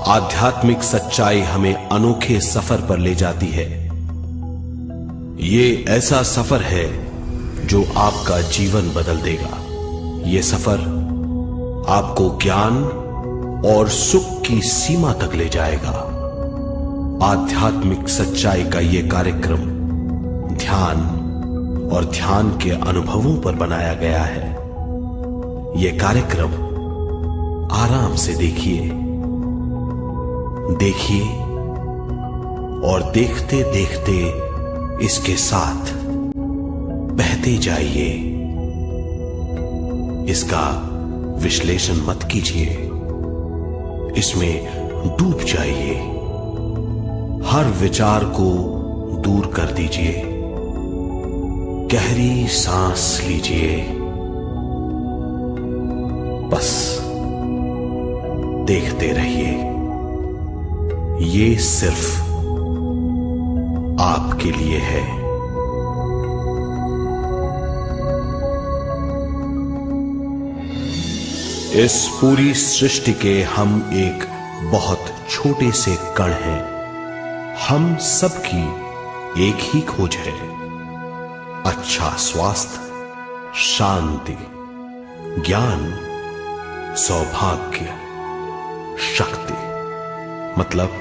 आध्यात्मिक सच्चाई हमें अनोखे सफर पर ले जाती है। ये ऐसा सफर है जो आपका जीवन बदल देगा। ये सफर आपको ज्ञान और सुख की सीमा तक ले जाएगा। आध्यात्मिक सच्चाई का ये कार्यक्रम ध्यान और ध्यान के अनुभवों पर बनाया गया है। यह कार्यक्रम आराम से देखिए और देखते देखते इसके साथ बहते जाइए। इसका विश्लेषण मत कीजिए, इसमें डूब जाइए। हर विचार को दूर कर दीजिए। गहरी सांस लीजिए। बस देखते रहिए। ये सिर्फ आपके लिए है। इस पूरी सृष्टि के हम एक बहुत छोटे से कण हैं। हम सबकी एक ही खोज है, अच्छा स्वास्थ्य, शांति, ज्ञान, सौभाग्य, शक्ति। मतलब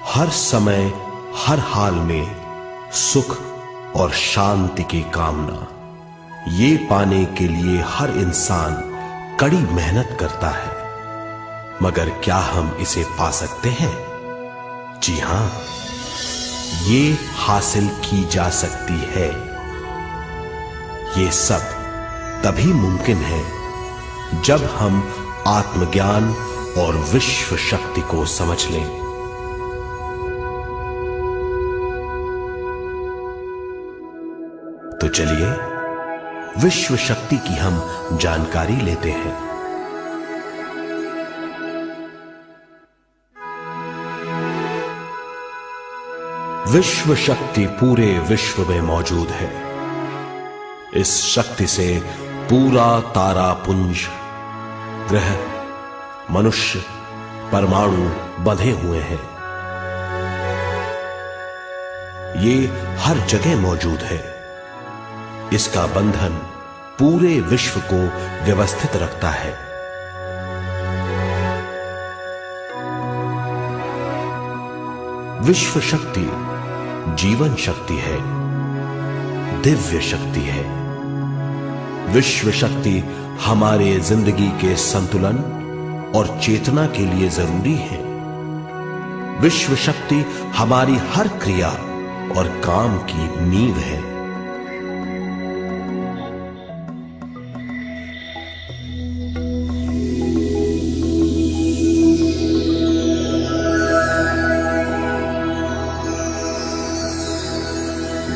हर समय हर हाल में सुख और शांति की कामना। ये पाने के लिए हर इंसान कड़ी मेहनत करता है, मगर क्या हम इसे पा सकते हैं? जी हां, ये हासिल की जा सकती है। ये सब तभी मुमकिन है जब हम आत्मज्ञान और विश्व शक्ति को समझ लें। तो चलिए विश्व शक्ति की हम जानकारी लेते हैं। विश्व शक्ति पूरे विश्व में मौजूद है। इस शक्ति से पूरा तारापुंज, ग्रह, मनुष्य, परमाणु बंधे हुए हैं। ये हर जगह मौजूद है। इसका बंधन पूरे विश्व को व्यवस्थित रखता है। विश्व शक्ति जीवन शक्ति है, दिव्य शक्ति है। विश्व शक्ति हमारे जिंदगी के संतुलन और चेतना के लिए जरूरी है। विश्व शक्ति हमारी हर क्रिया और काम की नींव है।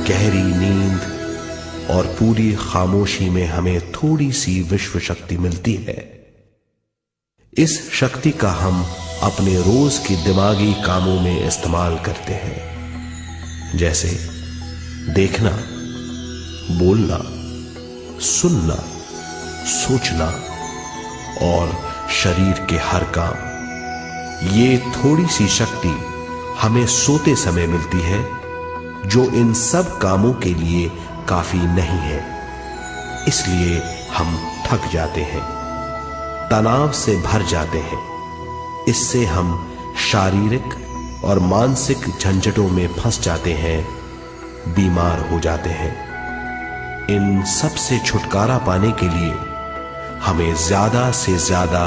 गहरी नींद और पूरी खामोशी में हमें थोड़ी सी विश्व शक्ति मिलती है। इस शक्ति का हम अपने रोज के दिमागी कामों में इस्तेमाल करते हैं, जैसे देखना, बोलना, सुनना, सोचना और शरीर के हर काम। ये थोड़ी सी शक्ति हमें सोते समय मिलती है, जो इन सब कामों के लिए काफी नहीं है। इसलिए हम थक जाते हैं, तनाव से भर जाते हैं। इससे हम शारीरिक और मानसिक झंझटों में फंस जाते हैं, बीमार हो जाते हैं। इन सब से छुटकारा पाने के लिए हमें ज्यादा से ज्यादा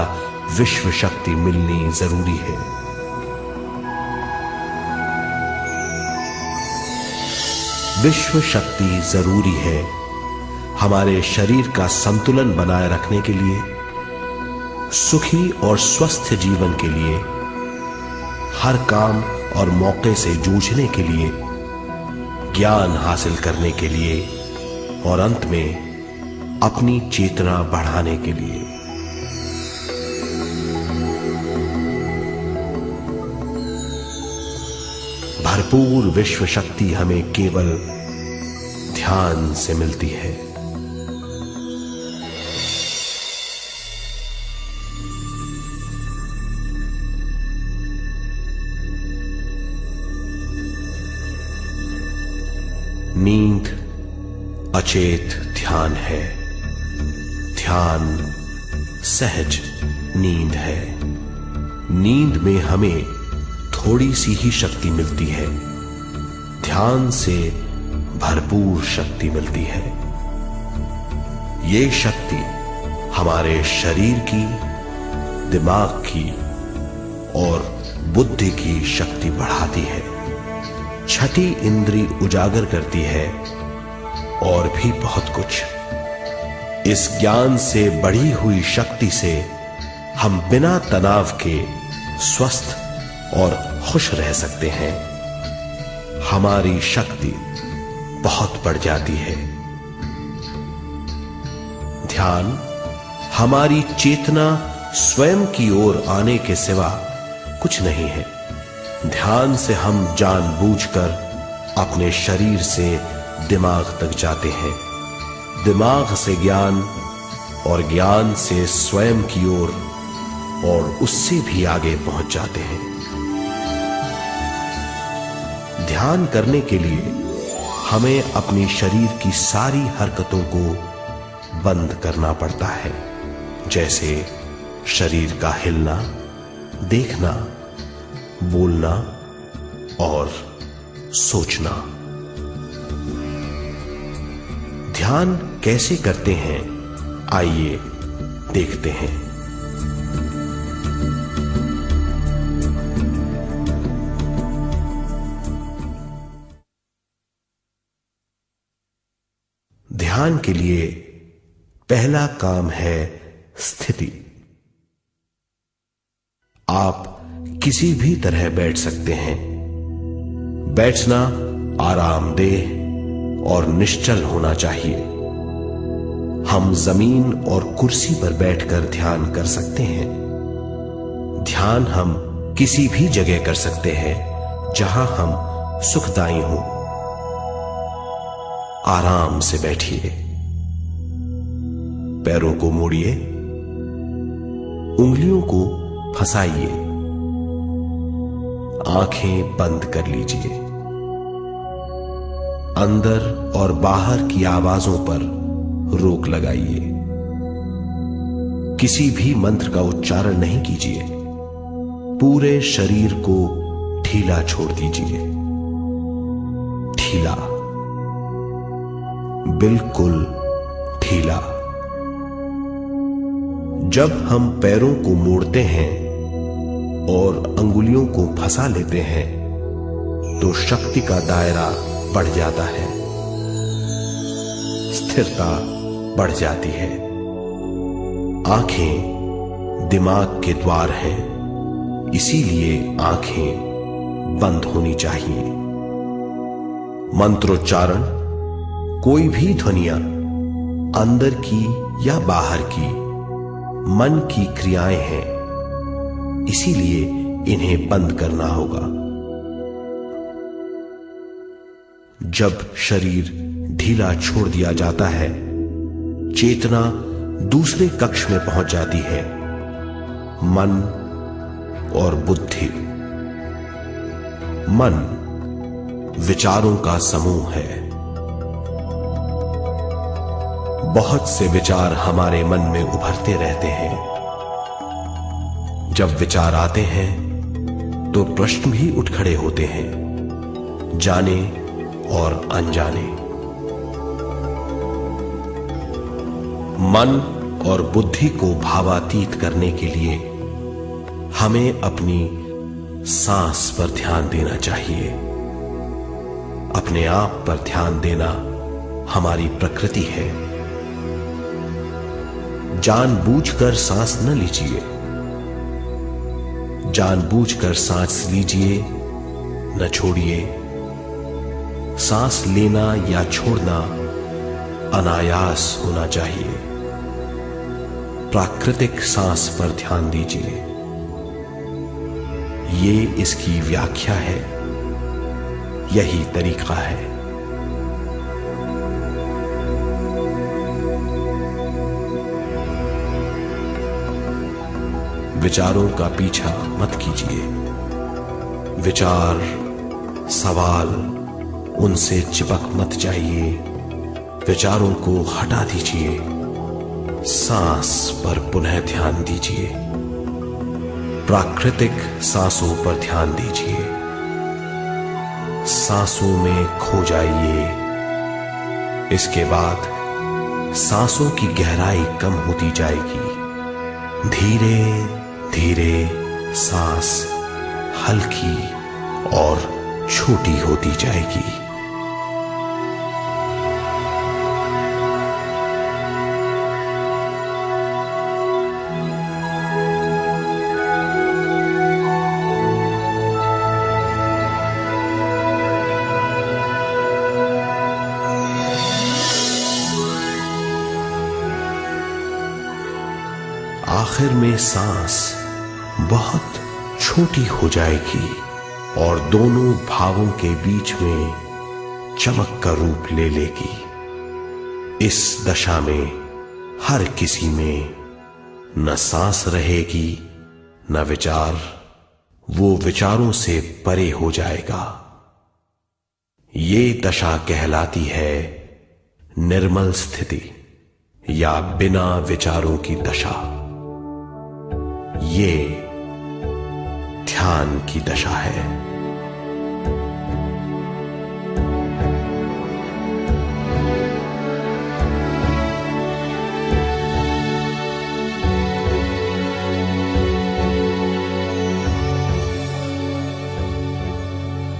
विश्व शक्ति मिलनी जरूरी है। विश्व शक्ति जरूरी है हमारे शरीर का संतुलन बनाए रखने के लिए, सुखी और स्वस्थ जीवन के लिए, हर काम और मौके से जूझने के लिए, ज्ञान हासिल करने के लिए और अंत में अपनी चेतना बढ़ाने के लिए। भरपूर विश्व शक्ति हमें केवल ध्यान से मिलती है। नींद अचेत ध्यान है, ध्यान सहज नींद है। नींद में हमें थोड़ी सी ही शक्ति मिलती है, ध्यान से भरपूर शक्ति मिलती है। ये शक्ति हमारे शरीर की, दिमाग की और बुद्धि की शक्ति बढ़ाती है। छठी इंद्री उजागर करती है और भी बहुत कुछ। इस ज्ञान से बढ़ी हुई शक्ति से हम बिना तनाव के स्वस्थ और खुश रह सकते हैं। हमारी शक्ति बहुत बढ़ जाती है। ध्यान हमारी चेतना स्वयं की ओर आने के सिवा कुछ नहीं है। ध्यान से हम जानबूझकर अपने शरीर से दिमाग तक जाते हैं, दिमाग से ज्ञान और ज्ञान से स्वयं की ओर और उससे भी आगे पहुंच जाते हैं। ध्यान करने के लिए हमें अपनी शरीर की सारी हरकतों को बंद करना पड़ता है, जैसे शरीर का हिलना, देखना, बोलना और सोचना। ध्यान कैसे करते हैं, आइए देखते हैं। ध्यान के लिए पहला काम है स्थिति। आप किसी भी तरह बैठ सकते हैं। बैठना आरामदेह और निश्चल होना चाहिए। हम जमीन और कुर्सी पर बैठकर ध्यान कर सकते हैं। ध्यान हम किसी भी जगह कर सकते हैं जहां हम सुखदायी हों। आराम से बैठिए, पैरों को मोड़िए, उंगलियों को फंसाइए, आंखें बंद कर लीजिए। अंदर और बाहर की आवाजों पर रोक लगाइए। किसी भी मंत्र का उच्चारण नहीं कीजिए। पूरे शरीर को ढीला छोड़ दीजिए। ढीला, बिल्कुल ढीला। जब हम पैरों को मोड़ते हैं और अंगुलियों को फंसा लेते हैं तो शक्ति का दायरा बढ़ जाता है, स्थिरता बढ़ जाती है। आंखें दिमाग के द्वार हैं, इसीलिए आंखें बंद होनी चाहिए। मंत्रोच्चारण, कोई भी ध्वनियां अंदर की या बाहर की मन की क्रियाएं हैं, इसीलिए इन्हें बंद करना होगा। जब शरीर ढीला छोड़ दिया जाता है, चेतना दूसरे कक्ष में पहुंच जाती है, मन और बुद्धि। मन विचारों का समूह है। बहुत से विचार हमारे मन में उभरते रहते हैं। जब विचार आते हैं तो प्रश्न भी उठ खड़े होते हैं, जाने और अनजाने। मन और बुद्धि को भावातीत करने के लिए हमें अपनी सांस पर ध्यान देना चाहिए। अपने आप पर ध्यान देना हमारी प्रकृति है। जानबूझकर सांस न लीजिए। जानबूझकर सांस लीजिए, न छोड़िए। सांस लेना या छोड़ना अनायास होना चाहिए। प्राकृतिक सांस पर ध्यान दीजिए। ये इसकी व्याख्या है, यही तरीका है। विचारों का पीछा मत कीजिए। विचार, सवाल उनसे चिपक मत जाइए, विचारों को हटा दीजिए, सांस पर पुनः ध्यान दीजिए, प्राकृतिक सांसों पर ध्यान दीजिए, सांसों में खो जाइए। इसके बाद सांसों की गहराई कम होती जाएगी, धीरे धीरे सांस हल्की और छोटी होती जाएगी। आखिर में सांस बहुत छोटी हो जाएगी और दोनों भावों के बीच में चमक का रूप ले लेगी। इस दशा में हर किसी में न सांस रहेगी न विचार, वो विचारों से परे हो जाएगा। ये दशा कहलाती है निर्मल स्थिति या बिना विचारों की दशा। ये ध्यान की दशा है।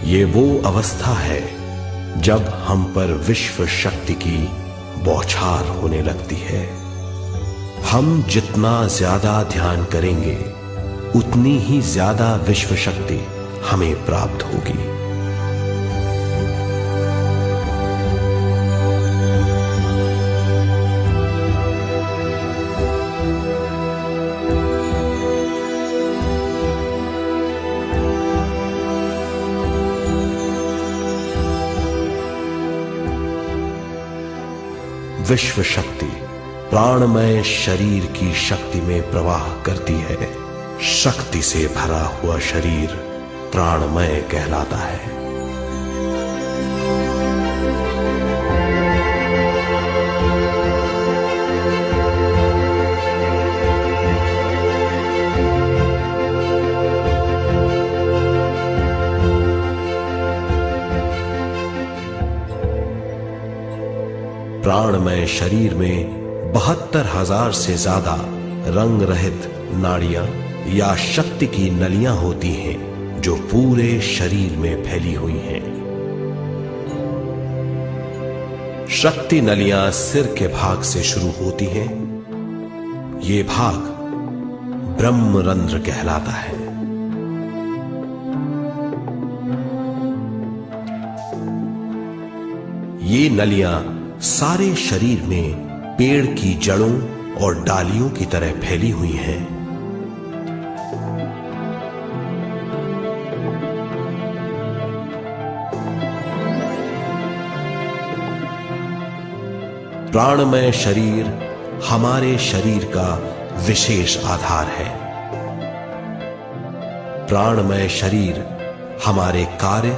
ये वो अवस्था है जब हम पर विश्व शक्ति की बौछार होने लगती है। हम जितना ज्यादा ध्यान करेंगे उतनी ही ज्यादा विश्व शक्ति हमें प्राप्त होगी। विश्व शक्ति प्राणमय शरीर की शक्ति में प्रवाह करती है। शक्ति से भरा हुआ शरीर प्राणमय कहलाता है। प्राणमय शरीर में 72,000 से ज्यादा रंग रहित नाड़ियां या शक्ति की नलियां होती हैं जो पूरे शरीर में फैली हुई हैं। शक्ति नलियां सिर के भाग से शुरू होती हैं। ये भाग ब्रह्मरंध्र कहलाता है। ये नलियां सारे शरीर में पेड़ की जड़ों और डालियों की तरह फैली हुई हैं। प्राणमय शरीर हमारे शरीर का विशेष आधार है। प्राणमय शरीर हमारे कार्य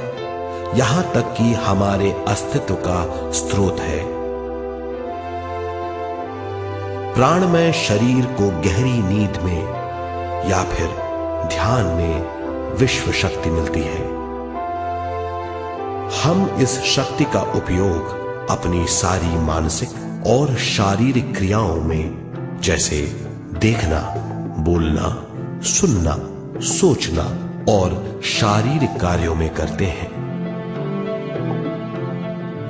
यहां तक कि हमारे अस्तित्व का स्रोत है। प्राणमय शरीर को गहरी नींद में या फिर ध्यान में विश्व शक्ति मिलती है। हम इस शक्ति का उपयोग अपनी सारी मानसिक और शारीरिक क्रियाओं में, जैसे देखना, बोलना, सुनना, सोचना और शारीरिक कार्यों में करते हैं।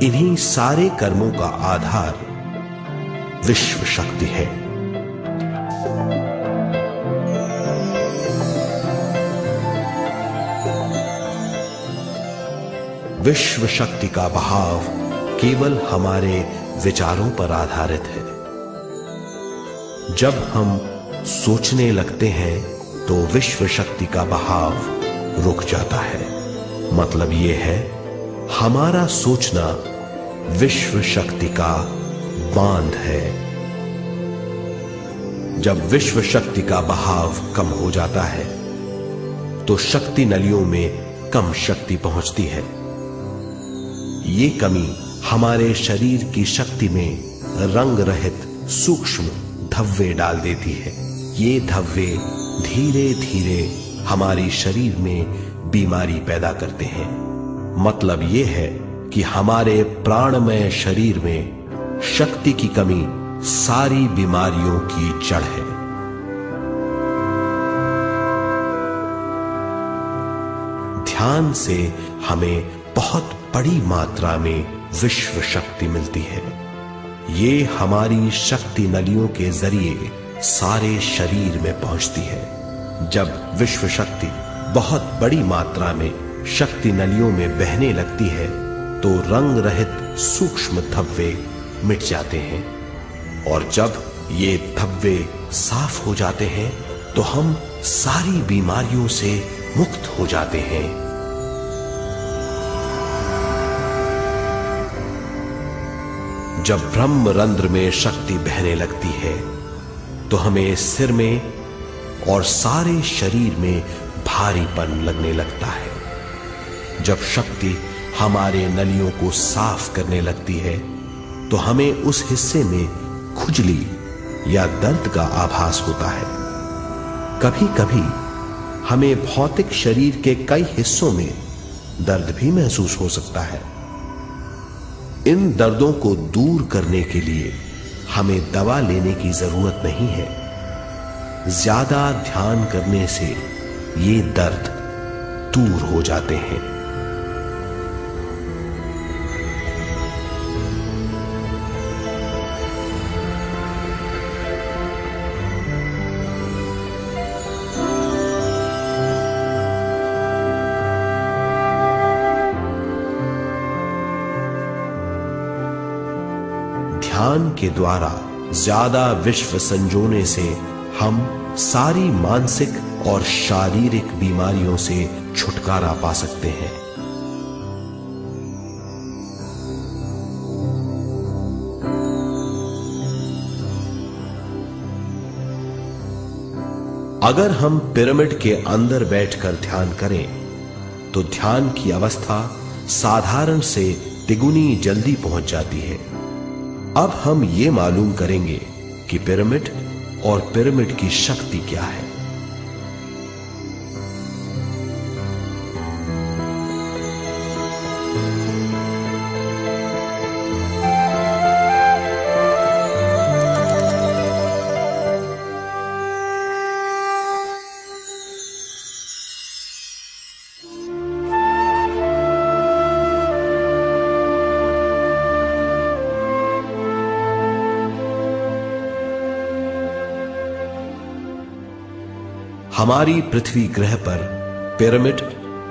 इन्हीं सारे कर्मों का आधार विश्व शक्ति है। विश्व शक्ति का बहाव केवल हमारे विचारों पर आधारित है। जब हम सोचने लगते हैं तो विश्व शक्ति का बहाव रुक जाता है। मतलब यह है, हमारा सोचना विश्व शक्ति का बांध है। जब विश्व शक्ति का बहाव कम हो जाता है तो शक्ति नलियों में कम शक्ति पहुंचती है। ये कमी हमारे शरीर की शक्ति में रंग रहित सूक्ष्म धब्बे डाल देती है। ये धब्बे धीरे धीरे हमारे शरीर में बीमारी पैदा करते हैं। मतलब ये है कि हमारे प्राणमय शरीर में शक्ति की कमी सारी बीमारियों की जड़ है। ध्यान से हमें बहुत बड़ी मात्रा में विश्व शक्ति मिलती है। ये हमारी शक्ति नलियों के जरिए सारे शरीर में पहुंचती है। जब विश्व शक्ति बहुत बड़ी मात्रा में शक्ति नलियों में बहने लगती है तो रंग रहित सूक्ष्म धब्बे मिट जाते हैं, और जब ये धब्बे साफ हो जाते हैं तो हम सारी बीमारियों से मुक्त हो जाते हैं। जब ब्रह्म रंध्र में शक्ति बहने लगती है तो हमें सिर में और सारे शरीर में भारीपन लगने लगता है। जब शक्ति हमारे नलियों को साफ करने लगती है तो हमें उस हिस्से में खुजली या दर्द का आभास होता है। कभी कभी हमें भौतिक शरीर के कई हिस्सों में दर्द भी महसूस हो सकता है। इन दर्दों को दूर करने के लिए हमें दवा लेने की जरूरत नहीं है। ज्यादा ध्यान करने से ये दर्द दूर हो जाते हैं। ध्यान के द्वारा ज्यादा विश्व संजोने से हम सारी मानसिक और शारीरिक बीमारियों से छुटकारा पा सकते हैं। अगर हम पिरामिड के अंदर बैठकर ध्यान करें तो ध्यान की अवस्था साधारण से तिगुनी जल्दी पहुंच जाती है। अब हम ये मालूम करेंगे कि पिरामिड और पिरामिड की शक्ति क्या है। हमारी पृथ्वी ग्रह पर पिरामिड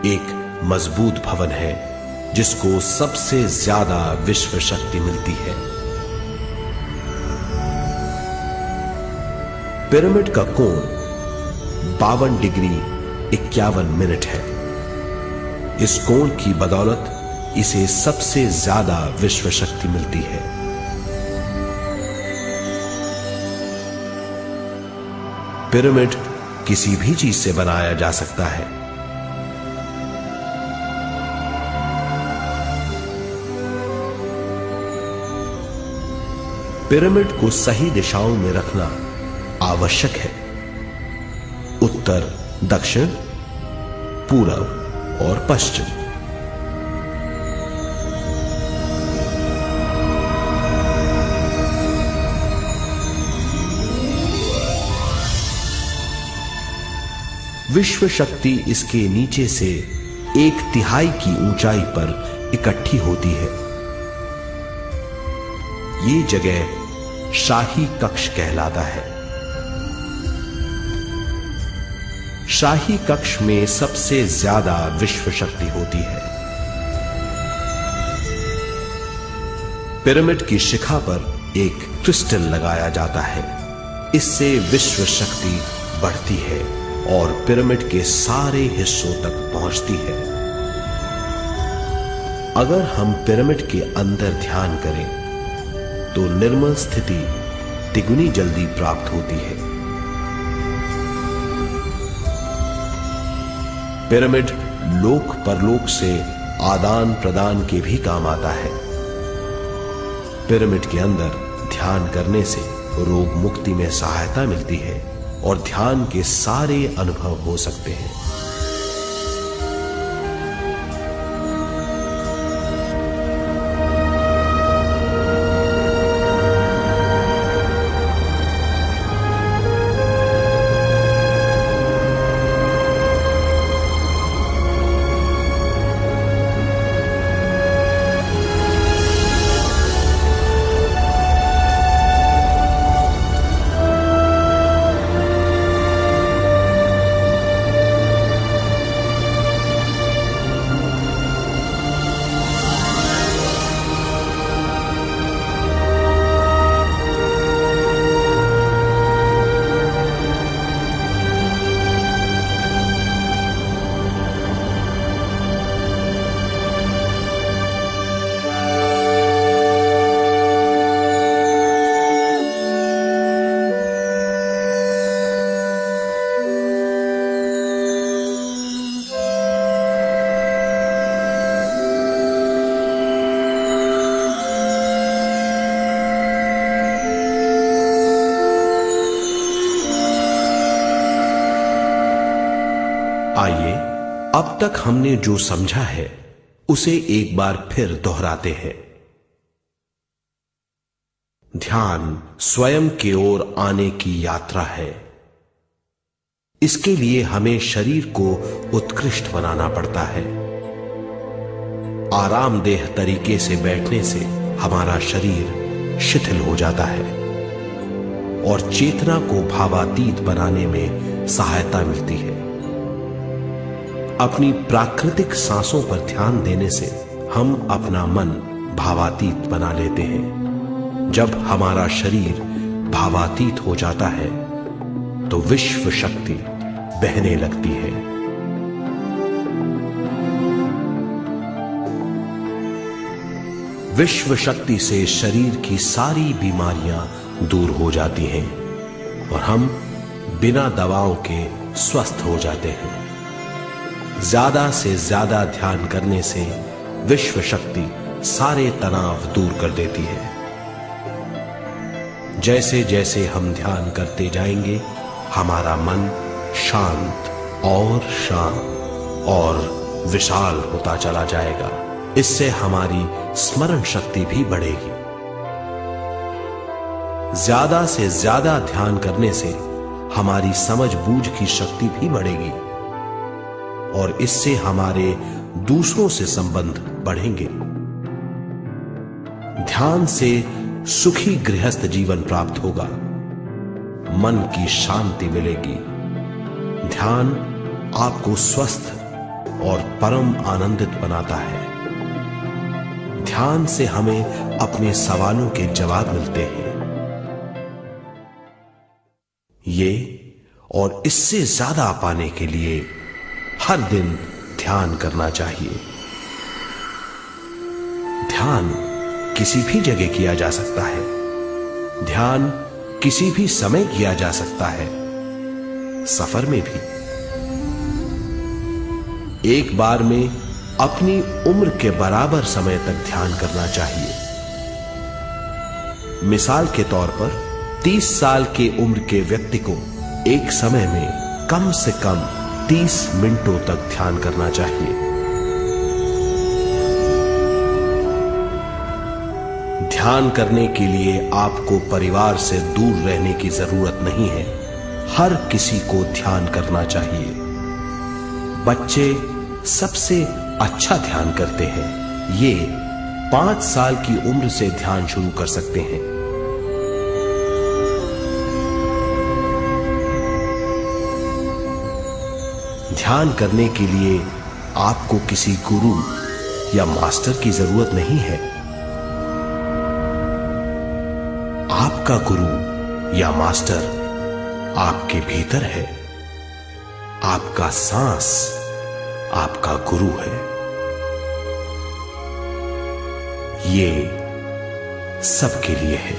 एक मजबूत भवन है जिसको सबसे ज्यादा विश्व शक्ति मिलती है। पिरामिड का कोण 52 डिग्री 51 मिनट है। इस कोण की बदौलत इसे सबसे ज्यादा विश्व शक्ति मिलती है। पिरामिड किसी भी चीज से बनाया जा सकता है। पिरामिड को सही दिशाओं में रखना आवश्यक है। उत्तर, दक्षिण, पूरब और पश्चिम। विश्व शक्ति इसके नीचे से 1/3 की ऊंचाई पर इकट्ठी होती है। ये जगह शाही कक्ष कहलाता है। शाही कक्ष में सबसे ज्यादा विश्व शक्ति होती है। पिरामिड की शिखा पर एक क्रिस्टल लगाया जाता है। इससे विश्व शक्ति बढ़ती है और पिरामिड के सारे हिस्सों तक पहुंचती है। अगर हम पिरामिड के अंदर ध्यान करें तो निर्मल स्थिति तिगुनी जल्दी प्राप्त होती है। पिरामिड लोक परलोक से आदान प्रदान के भी काम आता है। पिरामिड के अंदर ध्यान करने से रोग मुक्ति में सहायता मिलती है और ध्यान के सारे अनुभव हो सकते हैं। आइए अब तक हमने जो समझा है उसे एक बार फिर दोहराते हैं। ध्यान स्वयं की ओर आने की यात्रा है। इसके लिए हमें शरीर को उत्कृष्ट बनाना पड़ता है। आरामदेह तरीके से बैठने से हमारा शरीर शिथिल हो जाता है और चेतना को भावातीत बनाने में सहायता मिलती है। अपनी प्राकृतिक सांसों पर ध्यान देने से हम अपना मन भावातीत बना लेते हैं। जब हमारा शरीर भावातीत हो जाता है तो विश्व शक्ति बहने लगती है। विश्व शक्ति से शरीर की सारी बीमारियां दूर हो जाती हैं और हम बिना दवाओं के स्वस्थ हो जाते हैं। ज्यादा से ज्यादा ध्यान करने से विश्व शक्ति सारे तनाव दूर कर देती है। जैसे जैसे हम ध्यान करते जाएंगे हमारा मन शांत और विशाल होता चला जाएगा। इससे हमारी स्मरण शक्ति भी बढ़ेगी। ज्यादा से ज्यादा ध्यान करने से हमारी समझ बूझ की शक्ति भी बढ़ेगी और इससे हमारे दूसरों से संबंध बढ़ेंगे। ध्यान से सुखी गृहस्थ जीवन प्राप्त होगा, मन की शांति मिलेगी। ध्यान आपको स्वस्थ और परम आनंदित बनाता है। ध्यान से हमें अपने सवालों के जवाब मिलते हैं। ये और इससे ज्यादा पाने के लिए हर दिन ध्यान करना चाहिए। ध्यान किसी भी जगह किया जा सकता है। ध्यान किसी भी समय किया जा सकता है, सफर में भी। एक बार में अपनी उम्र के बराबर समय तक ध्यान करना चाहिए। मिसाल के तौर पर 30 साल के उम्र के व्यक्ति को एक समय में कम से कम 30 मिनटों तक ध्यान करना चाहिए। ध्यान करने के लिए आपको परिवार से दूर रहने की जरूरत नहीं है। हर किसी को ध्यान करना चाहिए। बच्चे सबसे अच्छा ध्यान करते हैं। ये 5 साल की उम्र से ध्यान शुरू कर सकते हैं। ध्यान करने के लिए आपको किसी गुरु या मास्टर की जरूरत नहीं है। आपका गुरु या मास्टर आपके भीतर है। आपका सांस आपका गुरु है। ये सबके लिए है।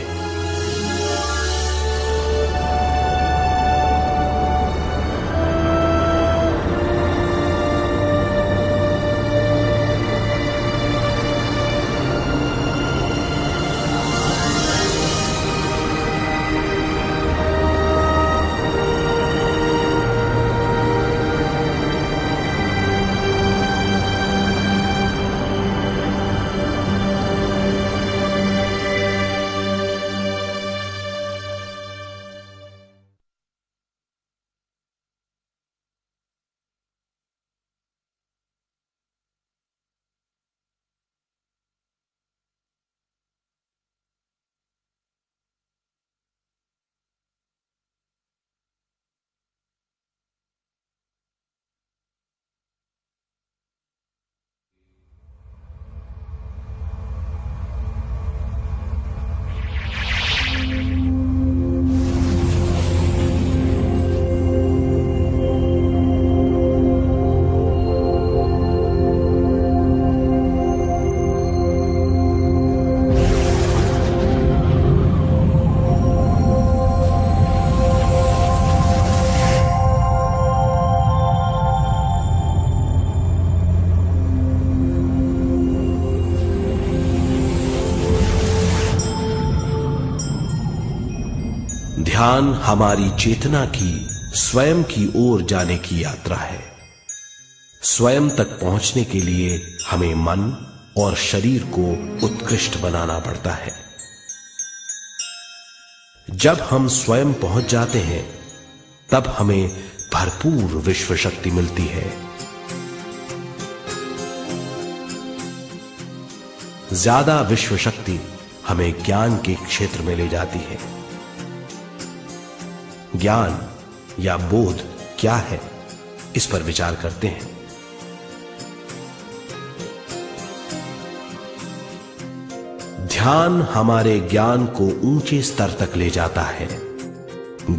ध्यान हमारी चेतना की स्वयं की ओर जाने की यात्रा है। स्वयं तक पहुंचने के लिए हमें मन और शरीर को उत्कृष्ट बनाना पड़ता है। जब हम स्वयं पहुंच जाते हैं तब हमें भरपूर विश्व शक्ति मिलती है। ज्यादा विश्व शक्ति हमें ज्ञान के क्षेत्र में ले जाती है। ज्ञान या बोध क्या है, इस पर विचार करते हैं। ध्यान हमारे ज्ञान को ऊंचे स्तर तक ले जाता है।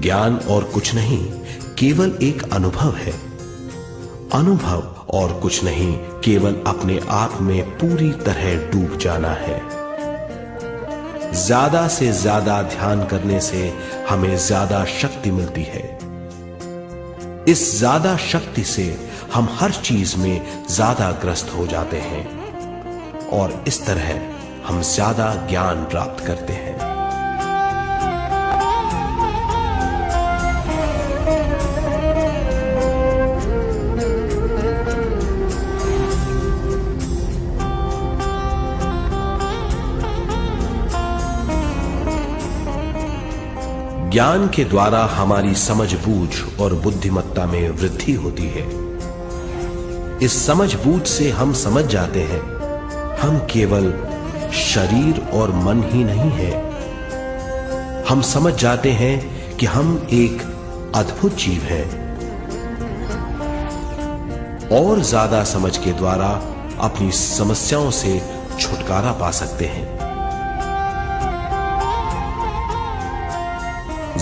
ज्ञान और कुछ नहीं, केवल एक अनुभव है। अनुभव और कुछ नहीं, केवल अपने आप में पूरी तरह डूब जाना है। ज्यादा से ज्यादा ध्यान करने से हमें ज्यादा शक्ति मिलती है। इस ज्यादा शक्ति से हम हर चीज में ज्यादा ग्रस्त हो जाते हैं और इस तरह हम ज्यादा ज्ञान प्राप्त करते हैं। ज्ञान के द्वारा हमारी समझ बूझ और बुद्धिमत्ता में वृद्धि होती है। इस समझ बूझ से हम समझ जाते हैं हम केवल शरीर और मन ही नहीं है। हम समझ जाते हैं कि हम एक अद्भुत जीव हैं। और ज्यादा समझ के द्वारा अपनी समस्याओं से छुटकारा पा सकते हैं।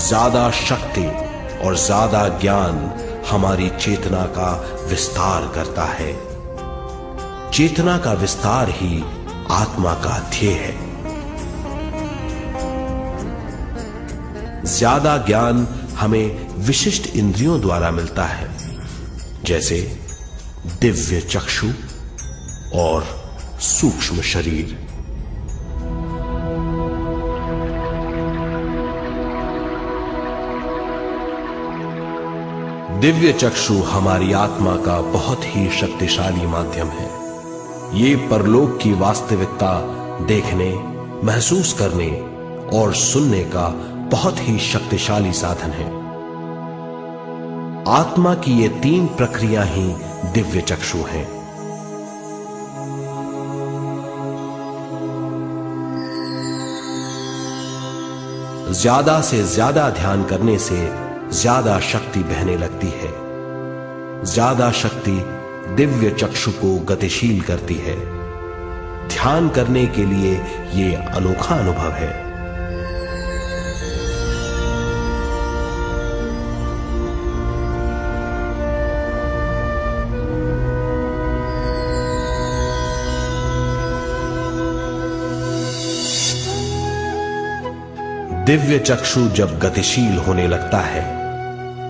ज्यादा शक्ति और ज्यादा ज्ञान हमारी चेतना का विस्तार करता है। चेतना का विस्तार ही आत्मा का ध्येय है। ज्यादा ज्ञान हमें विशिष्ट इंद्रियों द्वारा मिलता है, जैसे दिव्य चक्षु और सूक्ष्म शरीर। दिव्य चक्षु हमारी आत्मा का बहुत ही शक्तिशाली माध्यम है। ये परलोक की वास्तविकता देखने, महसूस करने और सुनने का बहुत ही शक्तिशाली साधन है। आत्मा की ये तीन प्रक्रिया ही दिव्य चक्षु हैं। ज्यादा से ज्यादा ध्यान करने से ज्यादा शक्ति बहने लगती है। ज्यादा शक्ति दिव्य चक्षु को गतिशील करती है। ध्यान करने के लिए यह अनोखा अनुभव है। दिव्य चक्षु जब गतिशील होने लगता है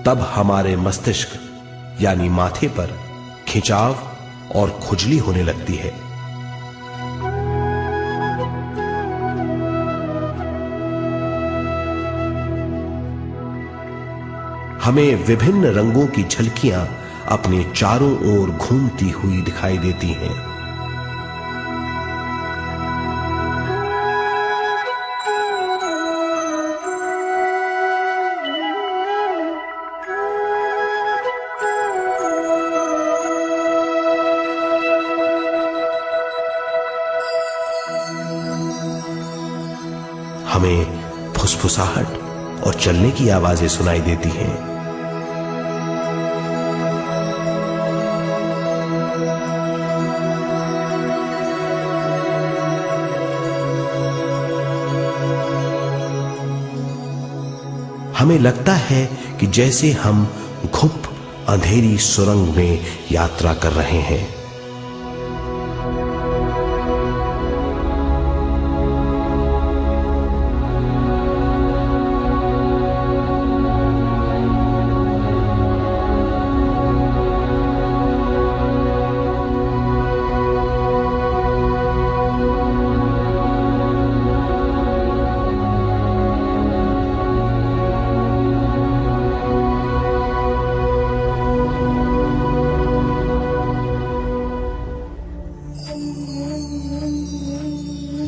तब हमारे मस्तिष्क यानी माथे पर खिंचाव और खुजली होने लगती है। हमें विभिन्न रंगों की झलकियां अपने चारों ओर घूमती हुई दिखाई देती हैं। हमें फुसफुसाहट और चलने की आवाजें सुनाई देती हैं। हमें लगता है कि जैसे हम घुप अंधेरी सुरंग में यात्रा कर रहे हैं।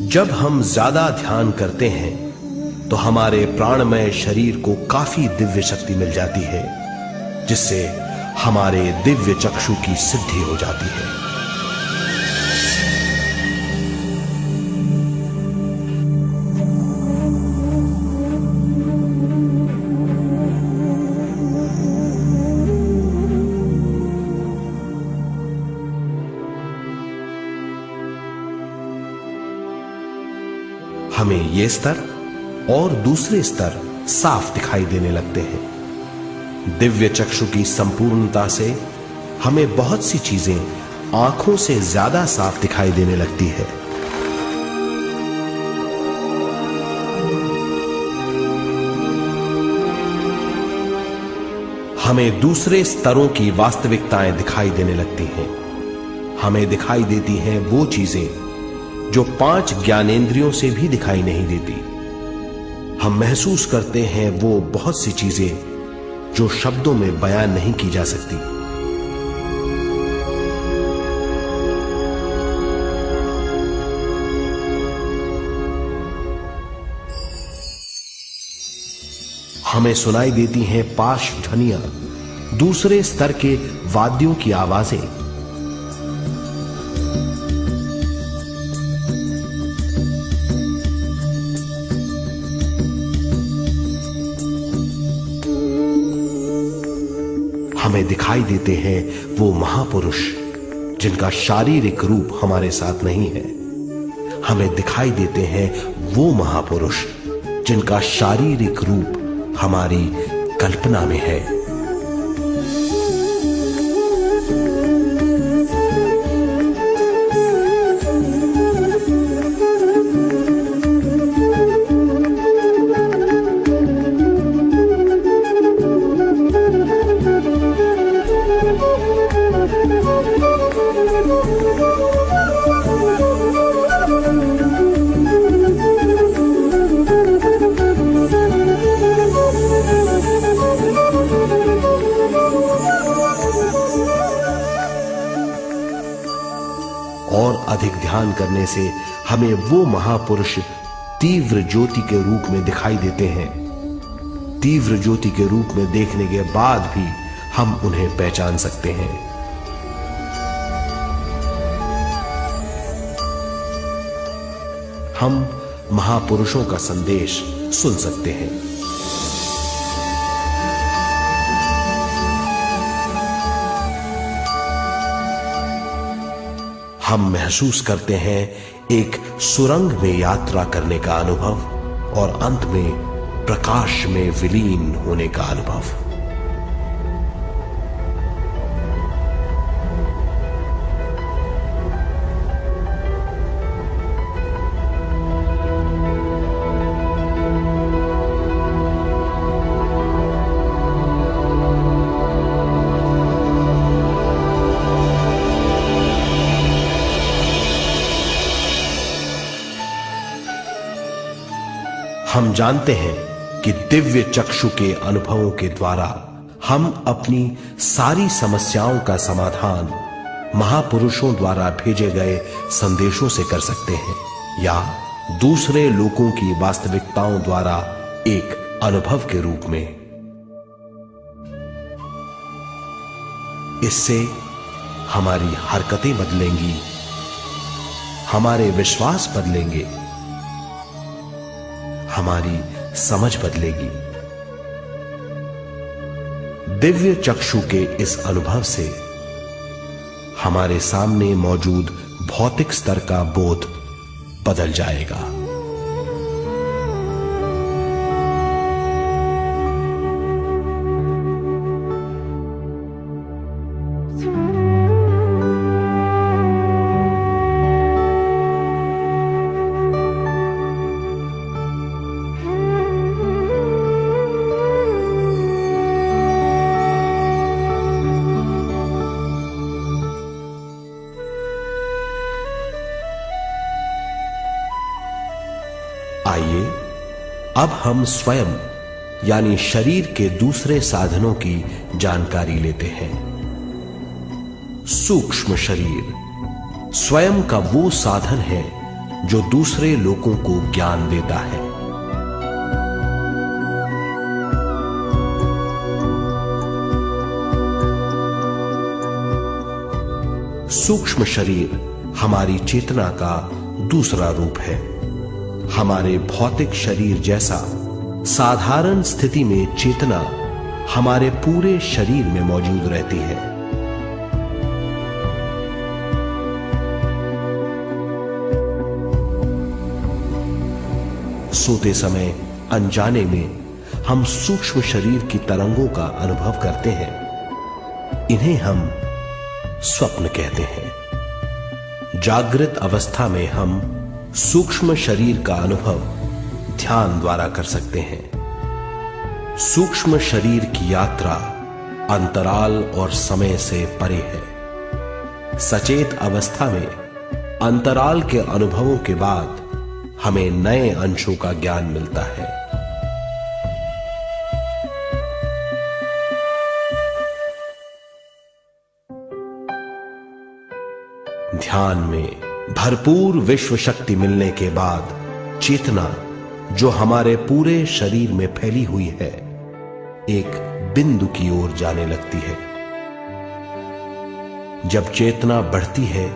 जब हम ज्यादा ध्यान करते हैं तो हमारे प्राणमय शरीर को काफी दिव्य शक्ति मिल जाती है, जिससे हमारे दिव्य चक्षु की सिद्धि हो जाती है। हमें ये स्तर और दूसरे स्तर साफ दिखाई देने लगते हैं। दिव्य चक्षु की संपूर्णता से हमें बहुत सी चीजें आंखों से ज्यादा साफ दिखाई देने लगती है। हमें दूसरे स्तरों की वास्तविकताएं दिखाई देने लगती हैं। हमें दिखाई देती हैं वो चीजें जो 5 ज्ञानेंद्रियों से भी दिखाई नहीं देती। हम महसूस करते हैं वो बहुत सी चीजें जो शब्दों में बयान नहीं की जा सकती। हमें सुनाई देती हैं पार्श्व ध्वनियां, दूसरे स्तर के वाद्यों की आवाजें। हमें दिखाई देते हैं वो महापुरुष जिनका शारीरिक रूप हमारे साथ नहीं है। हमें दिखाई देते हैं वो महापुरुष जिनका शारीरिक रूप हमारी कल्पना में है। और अधिक ध्यान करने से हमें वो महापुरुष तीव्र ज्योति के रूप में दिखाई देते हैं। तीव्र ज्योति के रूप में देखने के बाद भी हम उन्हें पहचान सकते हैं। हम महापुरुषों का संदेश सुन सकते हैं। हम महसूस करते हैं एक सुरंग में यात्रा करने का अनुभव और अंत में प्रकाश में विलीन होने का अनुभव। हम जानते हैं कि दिव्य चक्षु के अनुभवों के द्वारा हम अपनी सारी समस्याओं का समाधान महापुरुषों द्वारा भेजे गए संदेशों से कर सकते हैं, या दूसरे लोगों की वास्तविकताओं द्वारा एक अनुभव के रूप में। इससे हमारी हरकतें बदलेंगी, हमारे विश्वास बदलेंगे, हमारी समझ बदलेगी। दिव्य चक्षु के इस अनुभव से हमारे सामने मौजूद भौतिक स्तर का बोध बदल जाएगा। आइए अब हम स्वयं यानी शरीर के दूसरे साधनों की जानकारी लेते हैं। सूक्ष्म शरीर स्वयं का वो साधन है जो दूसरे लोगों को ज्ञान देता है। सूक्ष्म शरीर हमारी चेतना का दूसरा रूप है। हमारे भौतिक शरीर जैसा साधारण स्थिति में चेतना हमारे पूरे शरीर में मौजूद रहती है। सोते समय अनजाने में हम सूक्ष्म शरीर की तरंगों का अनुभव करते हैं। इन्हें हम स्वप्न कहते हैं। जागृत अवस्था में हम सूक्ष्म शरीर का अनुभव ध्यान द्वारा कर सकते हैं। सूक्ष्म शरीर की यात्रा अंतराल और समय से परे है। सचेत अवस्था में अंतराल के अनुभवों के बाद हमें नए अंशों का ज्ञान मिलता है। ध्यान में भरपूर विश्व शक्ति मिलने के बाद चेतना जो हमारे पूरे शरीर में फैली हुई है, एक बिंदु की ओर जाने लगती है। जब चेतना बढ़ती है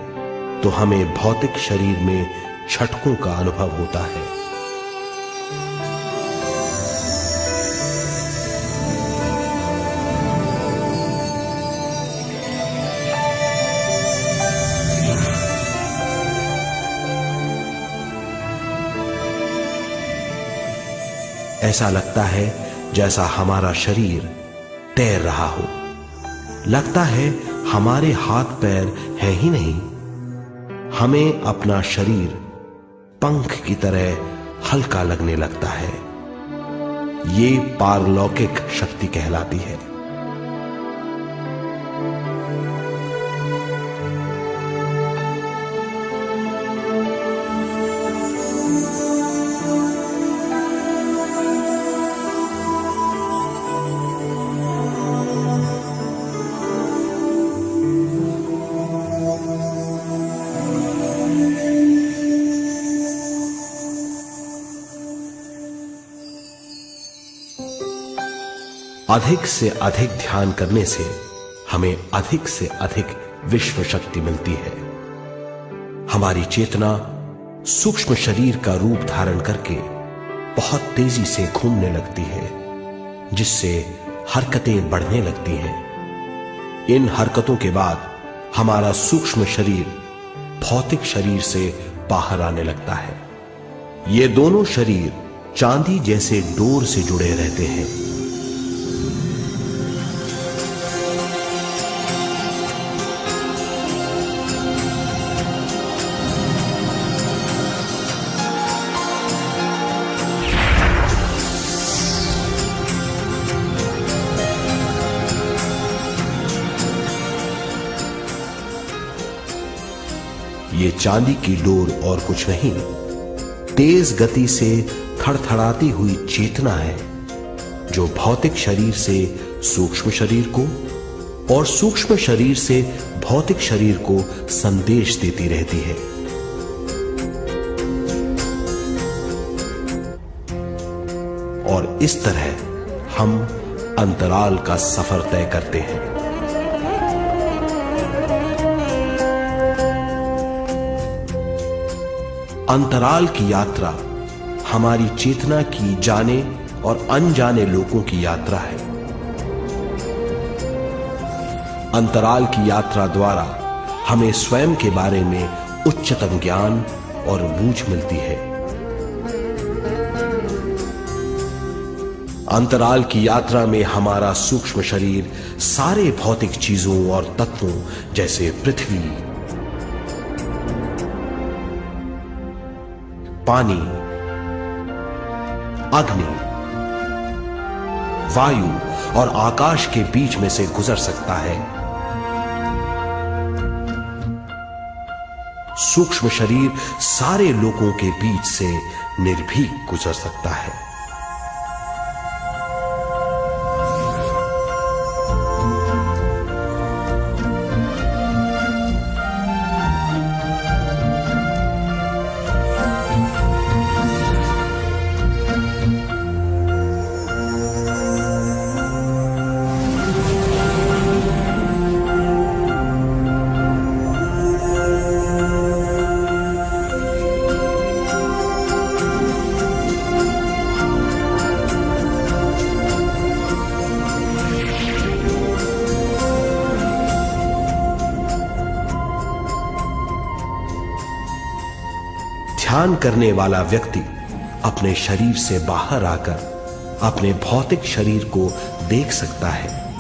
तो हमें भौतिक शरीर में झटकों का अनुभव होता है। ऐसा लगता है जैसा हमारा शरीर तैर रहा हो। लगता है हमारे हाथ पैर है ही नहीं। हमें अपना शरीर पंख की तरह हल्का लगने लगता है। ये पारलौकिक शक्ति कहलाती है। अधिक से अधिक ध्यान करने से हमें अधिक से अधिक विश्व शक्ति मिलती है। हमारी चेतना सूक्ष्म शरीर का रूप धारण करके बहुत तेजी से घूमने लगती है, जिससे हरकतें बढ़ने लगती हैं। इन हरकतों के बाद हमारा सूक्ष्म शरीर भौतिक शरीर से बाहर आने लगता है। ये दोनों शरीर चांदी जैसे डोर से जुड़े रहते हैं। ये चांदी की डोर और कुछ नहीं, तेज गति से थड़थड़ाती हुई चेतना है, जो भौतिक शरीर से सूक्ष्म शरीर को और सूक्ष्म शरीर से भौतिक शरीर को संदेश देती रहती है। और इस तरह हम अंतराल का सफर तय करते हैं। अंतराल की यात्रा हमारी चेतना की जाने और अनजाने लोगों की यात्रा है। अंतराल की यात्रा द्वारा हमें स्वयं के बारे में उच्चतम ज्ञान और बूझ मिलती है। अंतराल की यात्रा में हमारा सूक्ष्म शरीर सारे भौतिक चीजों और तत्वों जैसे पृथ्वी, पानी, अग्नि, वायु और आकाश के बीच में से गुजर सकता है। सूक्ष्म शरीर सारे लोगों के बीच से निर्भीक गुजर सकता है। ध्यान करने वाला व्यक्ति अपने शरीर से बाहर आकर अपने भौतिक शरीर को देख सकता है।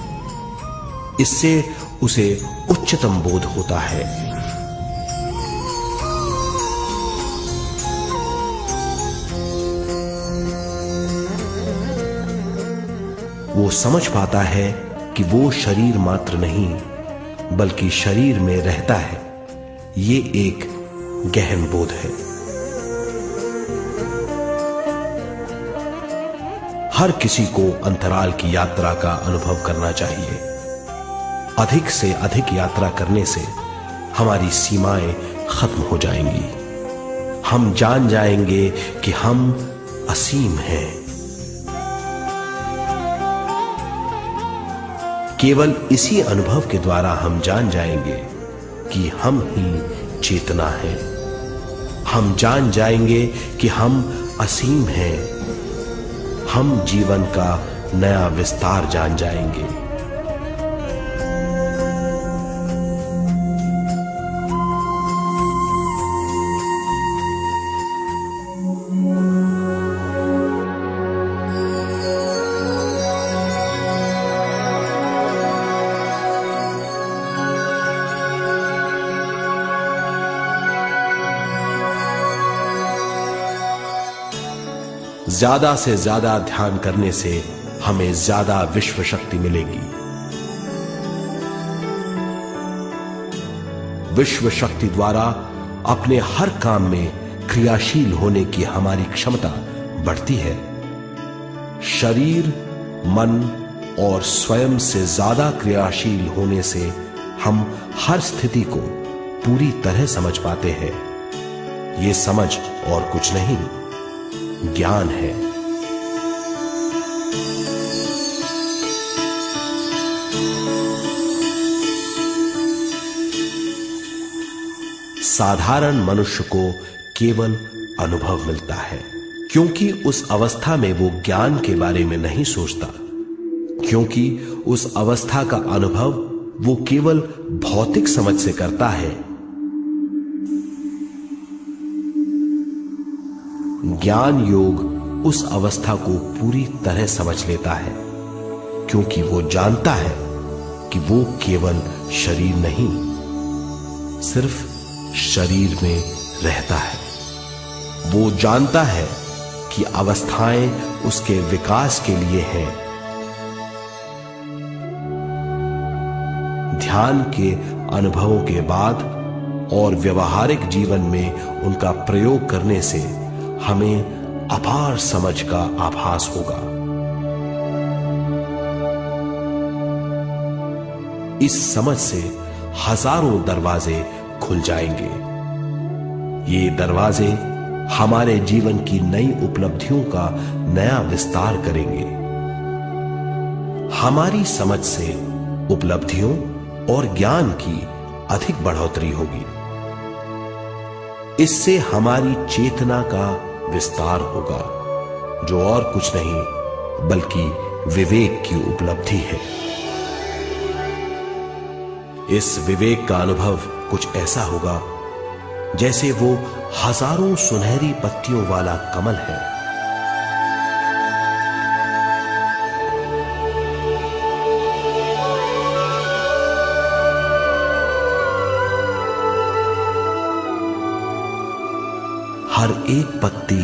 इससे उसे उच्चतम बोध होता है। वो समझ पाता है कि वो शरीर मात्र नहीं बल्कि शरीर में रहता है। ये एक गहन बोध है। हर किसी को अंतराल की यात्रा का अनुभव करना चाहिए। अधिक से अधिक यात्रा करने से हमारी सीमाएं खत्म हो जाएंगी। हम जान जाएंगे कि हम असीम हैं। केवल इसी अनुभव के द्वारा हम जान जाएंगे कि हम ही चेतना है। हम जान जाएंगे कि हम असीम हैं। हम जीवन का नया विस्तार जान जाएंगे। ज्यादा से ज्यादा ध्यान करने से हमें ज्यादा विश्व शक्ति मिलेगी। विश्व शक्ति द्वारा अपने हर काम में क्रियाशील होने की हमारी क्षमता बढ़ती है। शरीर, मन और स्वयं से ज्यादा क्रियाशील होने से हम हर स्थिति को पूरी तरह समझ पाते हैं। ये समझ और कुछ नहीं, ज्ञान है। साधारण मनुष्य को केवल अनुभव मिलता है, क्योंकि उस अवस्था में वो ज्ञान के बारे में नहीं सोचता, क्योंकि उस अवस्था का अनुभव वो केवल भौतिक समझ से करता है। ज्ञान योग उस अवस्था को पूरी तरह समझ लेता है, क्योंकि वो जानता है कि वो केवल शरीर नहीं, सिर्फ शरीर में रहता है। वो जानता है कि अवस्थाएं उसके विकास के लिए हैं। ध्यान के अनुभवों के बाद और व्यवहारिक जीवन में उनका प्रयोग करने से हमें अपार समझ का आभास होगा। इस समझ से हजारों दरवाजे खुल जाएंगे। ये दरवाजे हमारे जीवन की नई उपलब्धियों का नया विस्तार करेंगे। हमारी समझ से उपलब्धियों और ज्ञान की अधिक बढ़ोतरी होगी। इससे हमारी चेतना का विस्तार होगा, जो और कुछ नहीं बल्कि विवेक की उपलब्धि है। इस विवेक का अनुभव कुछ ऐसा होगा जैसे वो हजारों सुनहरी पत्तियों वाला कमल है। हर एक पत्ती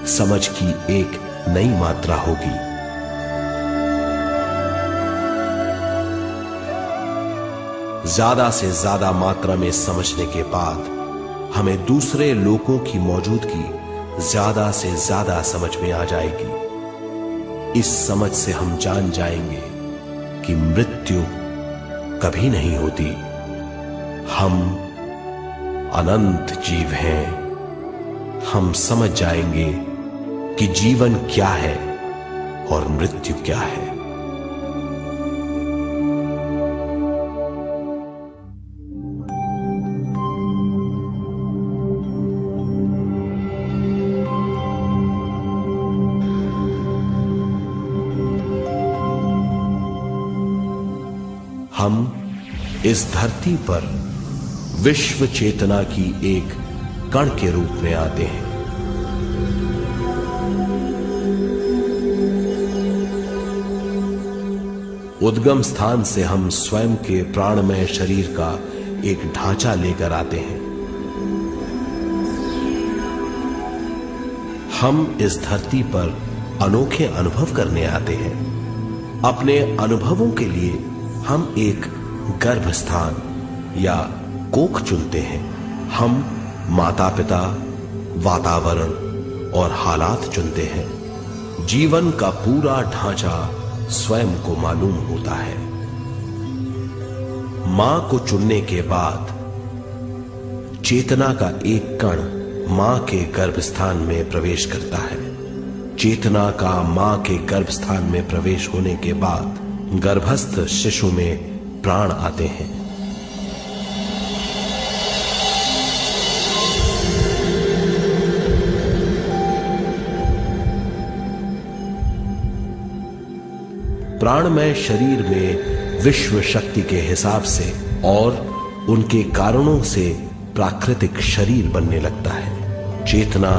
समझ की एक नई मात्रा होगी। ज्यादा से ज्यादा मात्रा में समझने के बाद हमें दूसरे लोगों की मौजूदगी ज्यादा से ज्यादा समझ में आ जाएगी। इस समझ से हम जान जाएंगे कि मृत्यु कभी नहीं होती। हम अनंत जीव हैं। हम समझ जाएंगे कि जीवन क्या है और मृत्यु क्या है। हम इस धरती पर विश्व चेतना की एक कण के रूप में आते हैं। उद्गम स्थान से हम स्वयं के प्राणमय शरीर का एक ढांचा लेकर आते हैं। हम इस धरती पर अनोखे अनुभव करने आते हैं। अपने अनुभवों के लिए हम एक गर्भस्थान या कोख चुनते हैं। हम माता पिता, वातावरण और हालात चुनते हैं। जीवन का पूरा ढांचा स्वयं को मालूम होता है। मां को चुनने के बाद चेतना का एक कण मां के गर्भस्थान में प्रवेश करता है। चेतना का मां के गर्भस्थान में प्रवेश होने के बाद गर्भस्थ शिशु में प्राण आते हैं। प्राणमय शरीर में विश्व शक्ति के हिसाब से और उनके कारणों से प्राकृतिक शरीर बनने लगता है। चेतना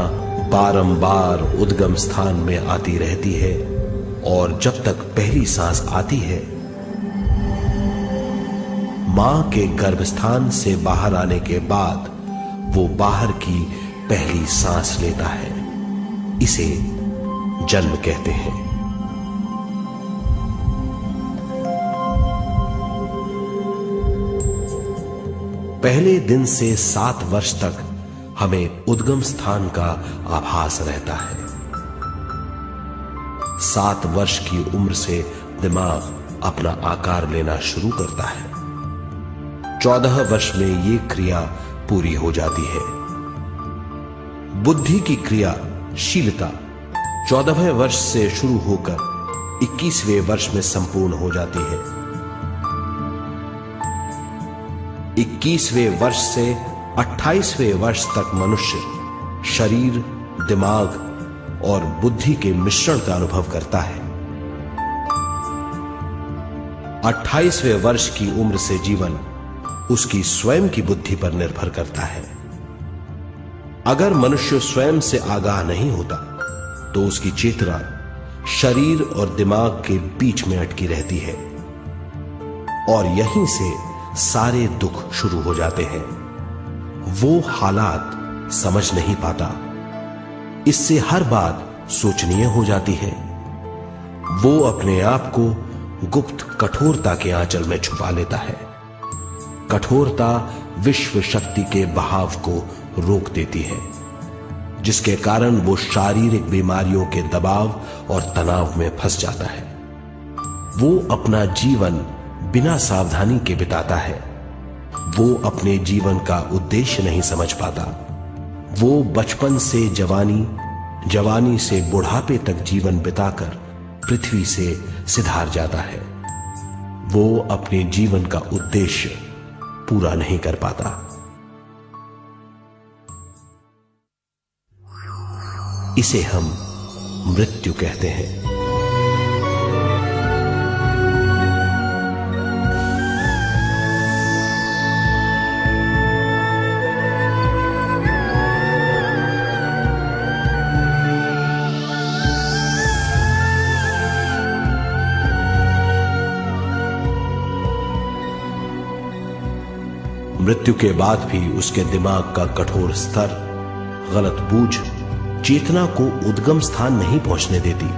बारंबार उद्गम स्थान में आती रहती है और जब तक पहली सांस आती है, मां के गर्भस्थान से बाहर आने के बाद वो बाहर की पहली सांस लेता है। इसे जन्म कहते हैं। पहले दिन से 7 वर्ष तक हमें उद्गम स्थान का आभास रहता है। 7 वर्ष की उम्र से दिमाग अपना आकार लेना शुरू करता है। 14 वर्ष में यह क्रिया पूरी हो जाती है। बुद्धि की क्रियाशीलता 14वें वर्ष से शुरू होकर 21वें वर्ष में संपूर्ण हो जाती है। 21वें वर्ष से 28वें वर्ष तक मनुष्य शरीर, दिमाग और बुद्धि के मिश्रण का अनुभव करता है। 28वें वर्ष की उम्र से जीवन उसकी स्वयं की बुद्धि पर निर्भर करता है। अगर मनुष्य स्वयं से आगाह नहीं होता तो उसकी चेतना शरीर और दिमाग के बीच में अटकी रहती है और यहीं से सारे दुख शुरू हो जाते हैं। वो हालात समझ नहीं पाता, इससे हर बात सोचनीय हो जाती है। वो अपने आप को गुप्त कठोरता के आंचल में छुपा लेता है। कठोरता विश्व शक्ति के बहाव को रोक देती है, जिसके कारण वो शारीरिक बीमारियों के दबाव और तनाव में फंस जाता है। वो अपना जीवन बिना सावधानी के बिताता है। वो अपने जीवन का उद्देश्य नहीं समझ पाता। वो बचपन से जवानी, जवानी से बुढ़ापे तक जीवन बिताकर पृथ्वी से सिधार जाता है। वो अपने जीवन का उद्देश्य पूरा नहीं कर पाता। इसे हम मृत्यु कहते हैं। मृत्यु के बाद भी उसके दिमाग का कठोर स्तर, गलत बूझ चेतना को उद्गम स्थान नहीं पहुंचने देती।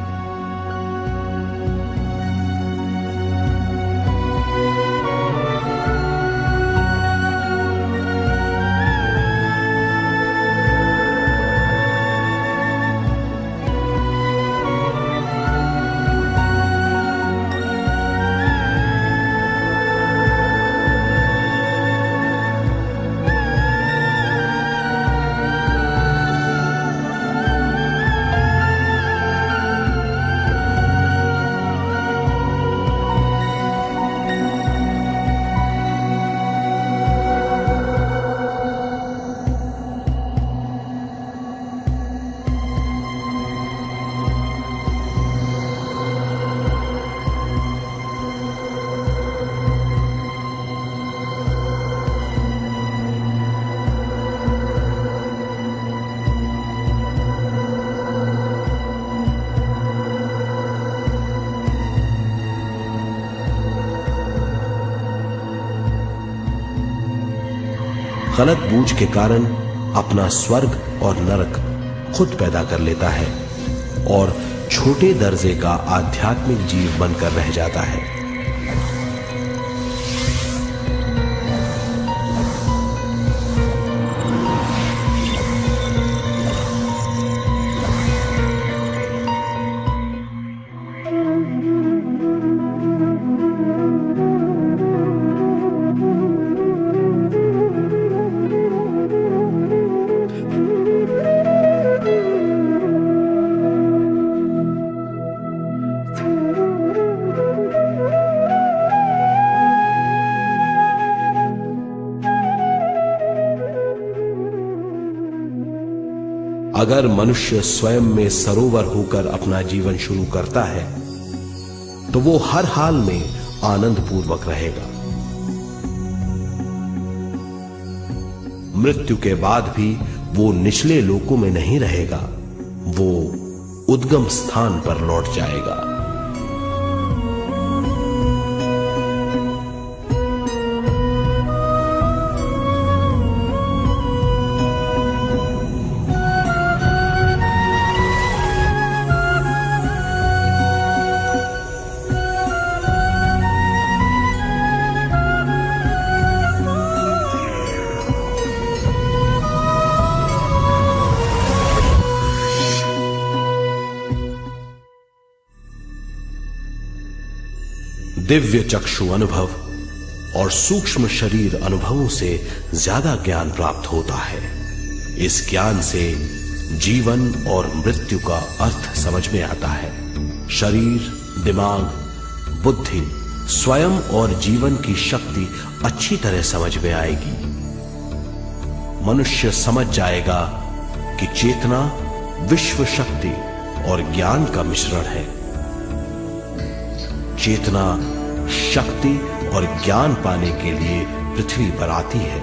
गलत बूझ के कारण अपना स्वर्ग और नरक खुद पैदा कर लेता है और छोटे दर्जे का आध्यात्मिक जीव बनकर रह जाता है। अगर मनुष्य स्वयं में सरोवर होकर अपना जीवन शुरू करता है तो वो हर हाल में आनंद पूर्वक रहेगा। मृत्यु के बाद भी वो निचले लोकों में नहीं रहेगा, वो उद्गम स्थान पर लौट जाएगा। दिव्य चक्षु अनुभव और सूक्ष्म शरीर अनुभवों से ज्यादा ज्ञान प्राप्त होता है। इस ज्ञान से जीवन और मृत्यु का अर्थ समझ में आता है। शरीर, दिमाग, बुद्धि, स्वयं और जीवन की शक्ति अच्छी तरह समझ में आएगी। मनुष्य समझ जाएगा कि चेतना विश्व शक्ति और ज्ञान का मिश्रण है। चेतना शक्ति और ज्ञान पाने के लिए पृथ्वी पर आती है।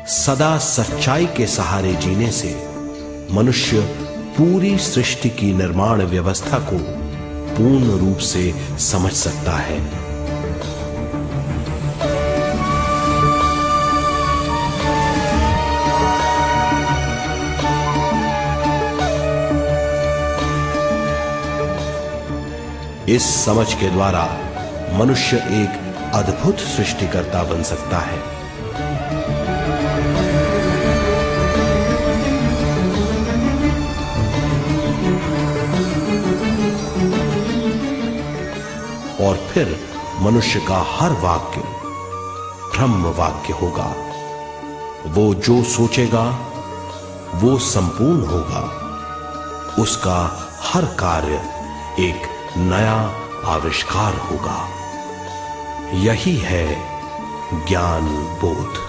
सदा सच्चाई के सहारे जीने से मनुष्य पूरी सृष्टि की निर्माण व्यवस्था को पूर्ण रूप से समझ सकता है। इस समझ के द्वारा मनुष्य एक अद्भुत सृष्टिकर्ता बन सकता है। और फिर मनुष्य का हर वाक्य ब्रह्म वाक्य होगा। वो जो सोचेगा वो संपूर्ण होगा। उसका हर कार्य एक नया आविष्कार होगा। यही है ज्ञान बोध।